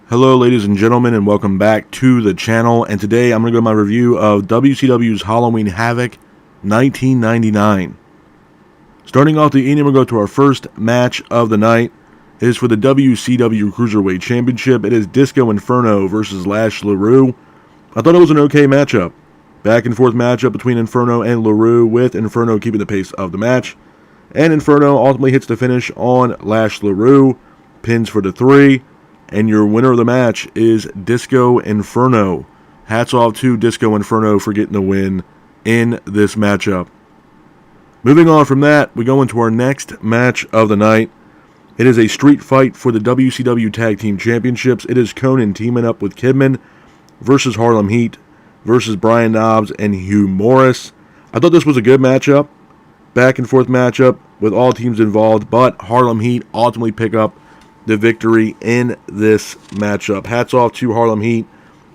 Hello ladies and gentlemen, and welcome back to the channel. And today I'm going to go to my review of WCW's Halloween Havoc 1999. Starting off the evening, we'll go to our first match of the night. It is for the WCW Cruiserweight Championship. It is Disco Inferno versus Lash LaRue. I thought it was an okay matchup. Back and forth matchup between Inferno and LaRue, with Inferno keeping the pace of the match. And Inferno ultimately hits the finish on Lash LaRue, pins for the 3. And your winner of the match is Disco Inferno. Hats off to Disco Inferno for getting the win in this matchup. Moving on from that, we go into our next match of the night. It is a street fight for the WCW Tag Team Championships. It is Conan teaming up with Kidman versus Harlem Heat versus Brian Knobbs and Hugh Morris. I thought this was a good matchup. Back and forth matchup with all teams involved, but Harlem Heat ultimately pick up the victory in this matchup. Hats off to Harlem Heat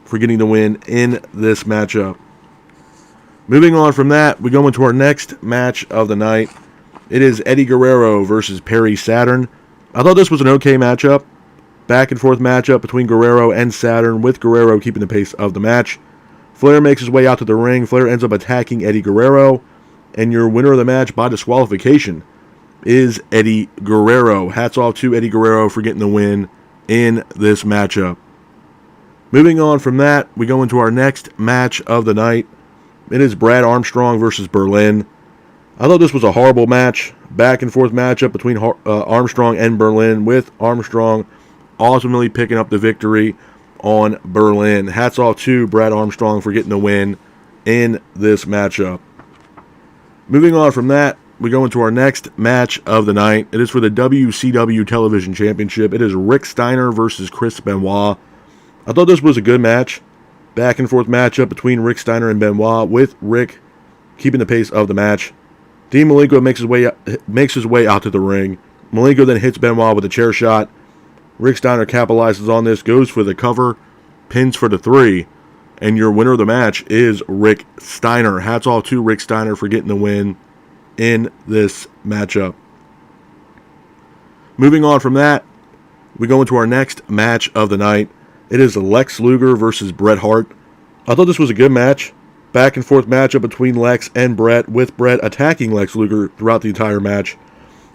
for getting the win in this matchup. Moving on from that, we go into our next match of the night. It is Eddie Guerrero versus Perry Saturn. I thought this was an okay matchup. Back and forth matchup between Guerrero and Saturn, with Guerrero keeping the pace of the match. Flair makes his way out to the ring. Flair ends up attacking Eddie Guerrero, and your winner of the match by disqualification is Eddie Guerrero. Hats off to Eddie Guerrero for getting the win in this matchup. Moving on from that, we go into our next match of the night. It is Brad Armstrong versus Berlin. I thought this was a horrible match. Back and forth matchup between Armstrong and Berlin, with Armstrong ultimately picking up the victory on Berlin. Hats off to Brad Armstrong for getting the win in this matchup. Moving on from that, we go into our next match of the night. It is for the WCW Television Championship. It is Rick Steiner versus Chris Benoit. I thought this was a good match. Back and forth matchup between Rick Steiner and Benoit, with Rick keeping the pace of the match. Dean Malenko makes his way out to the ring. Malenko then hits Benoit with a chair shot. Rick Steiner capitalizes on this, goes for the cover, pins for the 3. And your winner of the match is Rick Steiner. Hats off to Rick Steiner for getting the win in this matchup. Moving on from that, we go into our next match of the night. It is Lex Luger versus Bret Hart. I thought this was a good match. Back and forth matchup between Lex and Bret, with Bret attacking Lex Luger throughout the entire match.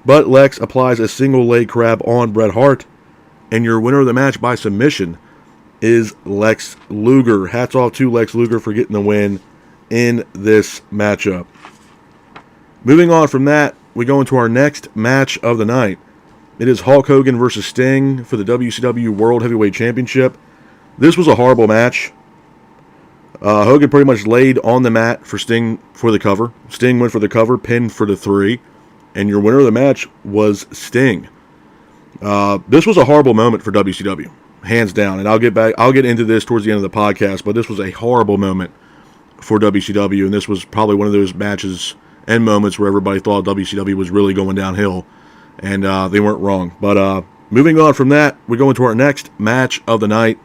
But Lex applies a single leg crab on Bret Hart, and your winner of the match by submission is Lex Luger. Hats off to Lex Luger for getting the win in this matchup. Moving on from that, we go into our next match of the night. It is Hulk Hogan versus Sting for the WCW World Heavyweight Championship. This was a horrible match. Hogan pretty much laid on the mat for Sting for the cover. Sting went for the cover, pinned for the 3, and your winner of the match was Sting. This was a horrible moment for WCW, hands down. And I'll get into this towards the end of the podcast, but this was a horrible moment for WCW, and this was probably one of those matches and moments where everybody thought WCW was really going downhill, and they weren't wrong. But moving on from that, we go into our next match of the night.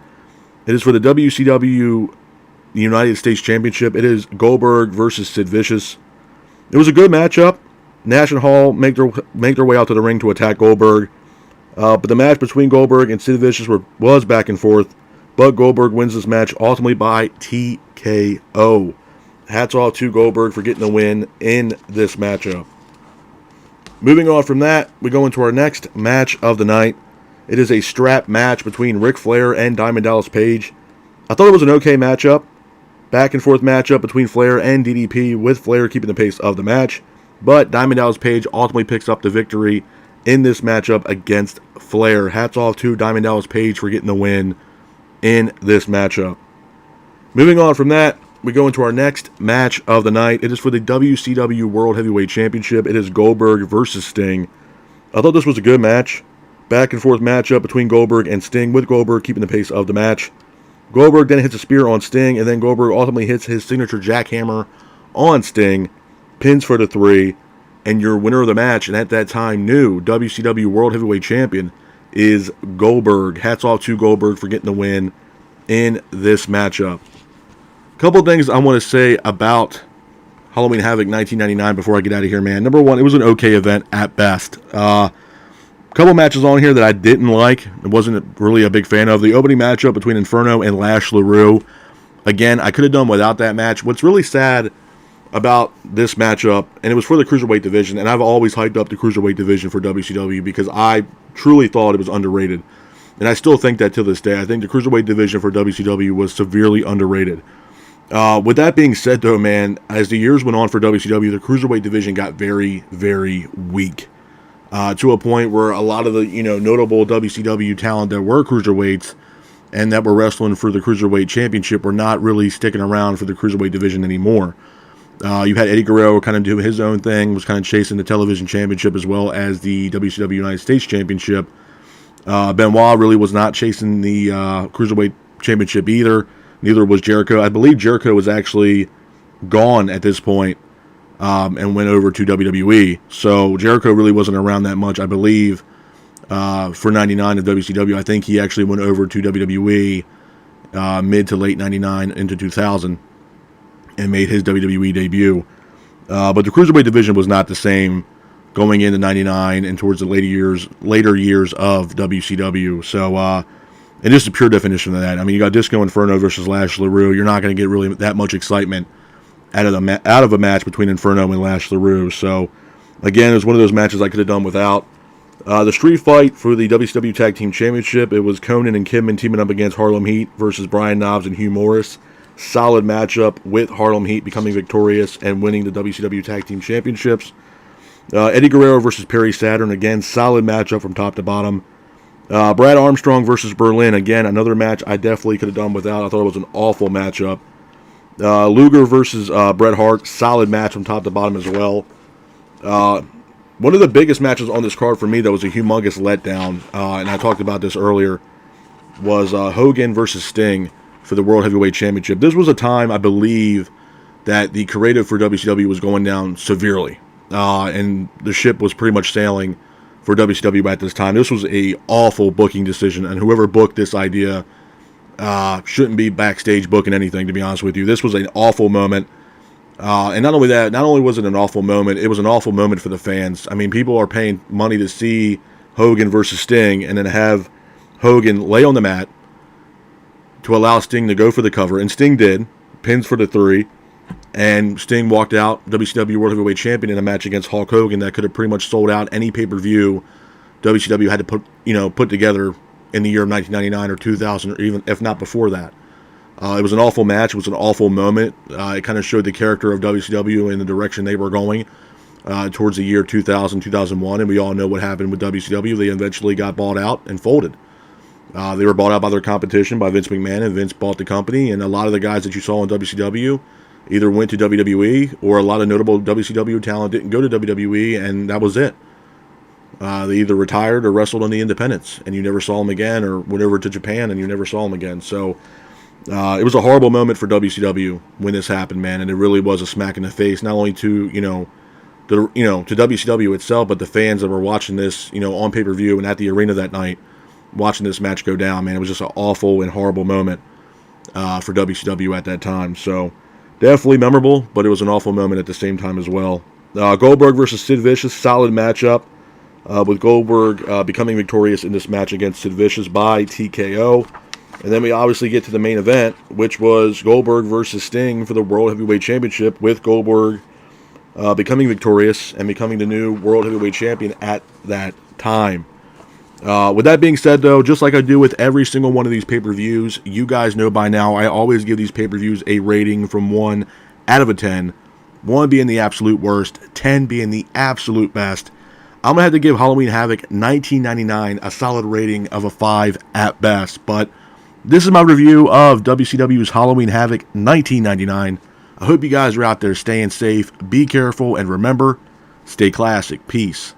It is for the WCW United States Championship. It is Goldberg versus Sid Vicious. It was a good matchup. Nash and Hall make their way out to the ring to attack Goldberg. But the match between Goldberg and Sid Vicious was back and forth. But Goldberg wins this match ultimately by TKO. Hats off to Goldberg for getting the win in this matchup. Moving on from that, we go into our next match of the night. It is a strap match between Ric Flair and Diamond Dallas Page. I thought it was an okay matchup. Back and forth matchup between Flair and DDP, with Flair keeping the pace of the match. But Diamond Dallas Page ultimately picks up the victory in this matchup against Flair. Hats off to Diamond Dallas Page for getting the win in this matchup. Moving on from that, we go into our next match of the night. It is for the WCW World Heavyweight Championship. It is Goldberg versus Sting. I thought this was a good match. Back and forth matchup between Goldberg and Sting, with Goldberg keeping the pace of the match. Goldberg then hits a spear on Sting, and then Goldberg ultimately hits his signature jackhammer on Sting, pins for the 3, and your winner of the match, and at that time new WCW World Heavyweight Champion, is Goldberg. Hats off to Goldberg for getting the win in this matchup. A couple things I want to say about Halloween Havoc 1999 before I get out of here, man. Number one, it was an okay event at best. Couple couple matches on here that I didn't like. I wasn't really a big fan of. The opening matchup between Inferno and Lash LaRue. Again, I could have done without that match. What's really sad about this matchup, and it was for the Cruiserweight division, and I've always hyped up the Cruiserweight division for WCW because I truly thought it was underrated. And I still think that to this day. I think the Cruiserweight division for WCW was severely underrated. With that being said, though, man, as the years went on for WCW, the Cruiserweight division got very, very weak. To a point where a lot of the, notable WCW talent that were Cruiserweights and that were wrestling for the Cruiserweight Championship were not really sticking around for the Cruiserweight division anymore. You had Eddie Guerrero kind of do his own thing, was kind of chasing the television championship as well as the WCW United States Championship. Benoit really was not chasing the Cruiserweight Championship either. Neither was Jericho. I believe Jericho was actually gone at this point and went over to WWE. So Jericho really wasn't around that much, I believe, for 99 of WCW. I think he actually went over to WWE mid to late 99 into 2000 and made his WWE debut. But the Cruiserweight division was not the same going into 99 and towards the later years of WCW. So, and just a pure definition of that. I mean, you got Disco Inferno versus Lash LaRue. You're not going to get really that much excitement out of a match between Inferno and Lash LaRue. So, again, it was one of those matches I could have done without. The street fight for the WCW Tag Team Championship, it was Conan and Kidman teaming up against Harlem Heat versus Brian Knobbs and Hugh Morris. Solid matchup with Harlem Heat becoming victorious and winning the WCW Tag Team Championships. Eddie Guerrero versus Perry Saturn, again, solid matchup from top to bottom. Brad Armstrong versus Berlin, again, another match I definitely could have done without. I thought it was an awful matchup. Luger versus Bret Hart, solid match from top to bottom as well. One of the biggest matches on this card for me that was a humongous letdown, and I talked about this earlier, was Hogan versus Sting for the World Heavyweight Championship. This was a time, I believe, that the creative for WCW was going down severely, and the ship was pretty much sailing for WCW at this time. This was a awful booking decision, and whoever booked this idea shouldn't be backstage booking anything, to be honest with you. This was an awful moment. And not only that, not only was it an awful moment, it was an awful moment for the fans. I mean, people are paying money to see Hogan versus Sting and then have Hogan lay on the mat to allow Sting to go for the cover. And Sting did. Pins for the 3. And Sting walked out WCW World Heavyweight Champion in a match against Hulk Hogan that could have pretty much sold out any pay-per-view WCW had to put together in the year of 1999 or 2000, or even if not before that. It was an awful match. It was an awful moment. It kind of showed the character of WCW and the direction they were going towards the year 2000, 2001. And we all know what happened with WCW. They eventually got bought out and folded. They were bought out by their competition, by Vince McMahon, and Vince bought the company. And a lot of the guys that you saw in WCW either went to WWE, or a lot of notable WCW talent didn't go to WWE, and that was it. They either retired or wrestled on the independents, and you never saw them again, or went over to Japan, and you never saw them again. So it was a horrible moment for WCW when this happened, man, and it really was a smack in the face, not only to to WCW itself, but the fans that were watching this, on pay-per-view and at the arena that night, watching this match go down, man. It was just an awful and horrible moment for WCW at that time. So definitely memorable, but it was an awful moment at the same time as well. Goldberg versus Sid Vicious, solid matchup, with Goldberg becoming victorious in this match against Sid Vicious by TKO. And then we obviously get to the main event, which was Goldberg versus Sting for the World Heavyweight Championship, with Goldberg becoming victorious and becoming the new World Heavyweight Champion at that time. With that being said, though, just like I do with every single one of these pay-per-views, you guys know by now I always give these pay-per-views a rating from 1 out of a 10. 1 being the absolute worst, 10 being the absolute best. I'm going to have to give Halloween Havoc 1999 a solid rating of a 5 at best. But this is my review of WCW's Halloween Havoc 1999. I hope you guys are out there staying safe, be careful, and remember, stay classic. Peace.